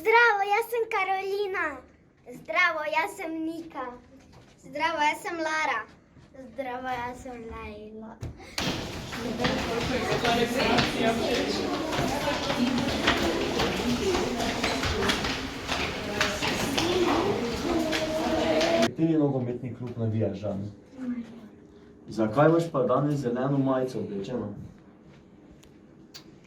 Zdravo, jaz sem Karolina. Zdravo, jaz sem Nika. Zdravo, jaz sem Lara. Zdravo, jaz sem Lejla. Kateri nogometni klub navijaš, Žan? Zakaj imaš pa danes zeleno majico oblečeno?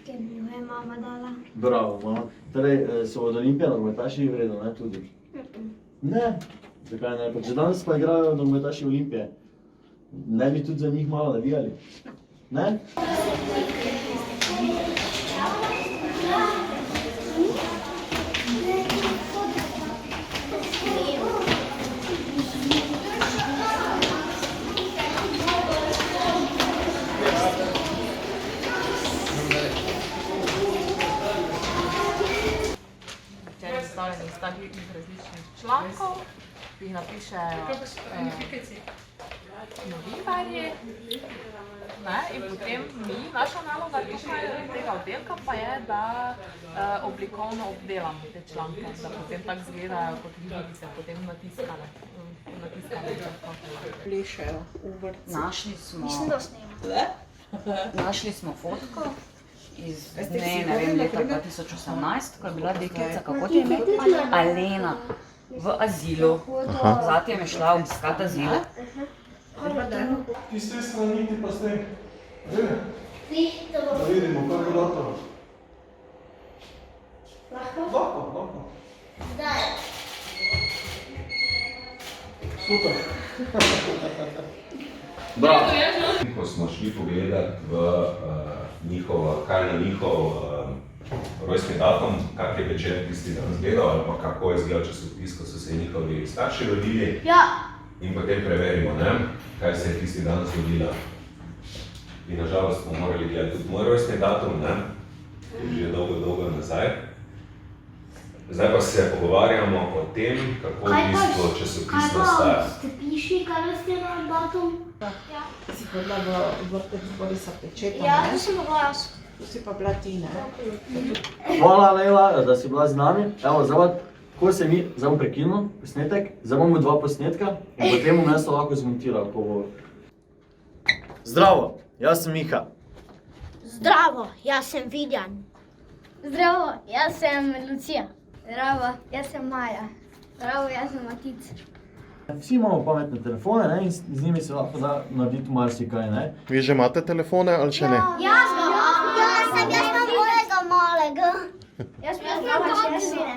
Ker mi jo je mama dala. Bravo, mama. Torej, so od Olimpije nogometaši v redu, ne, tudi? Ne? Zakaj ne? Pa če danes pa igrajo nogometaši Olimpije, ne bi tudi za njih malo navijali? Ne? Sestavljeni iz takih različnih člankov, ki jih napišejo novinarji, in potem mi, naša naloga tukaj tega oddelka pa je, da oblikovno obdelamo te članke, da potem tako izgledajo kot knjige, ki se potem natiskane. Plešejo v vrtcu. Našli smo fotko iz dne, ne vem, leta 2018, ko je bila deklica, kako ti je ime? Alena v azilu. Zatem je šla obiskat azil. Ti s te strani, ti pa s te. Da vidimo, kaj je gotovo. Lahko. Zdaj. Super. Bravo. Ko smo šli pogledati kaj na njihov rojstni datum, kak je večer tisti dan izgledal, ali pa kako je izgledal časopis, ko so se njihovi starši rodili. In potem preverimo, kaj se je tisti dan zgodilo. In nažalost smo morali gledati tudi moj rojstni datum, ki je že dolgo nazaj. Zdaj pa se pogovarjamo o tem, kako v bistvu časopis nastaja. Kaj pa ste pišli, kaj je ste na datum? Si hodila v vrtec Borisa Pečeta, Ja, ne? to sem bila jaz. Tu si pa bila ti, ne? Hvala, Lejla, da si bila z nami. Evo, zdaj ko se mi, zdaj bom prekinil posnetek, zdaj bomo 2 posnetka in potem bom jaz to lahko zmontiral, ko bo... Zdravo, jaz sem Miha. Zdravo, jaz sem Vidjan. Zdravo, jaz sem Lucija. Zdravo, jaz sem Maja. Zdravo, jaz sem Matic. Vsi imamo pametne telefone, ne, in z njimi se lahko da narediti marsikaj, ne. Vi že imate telefone ali še ne? Jaz imam mojega malega. Jaz imam 6.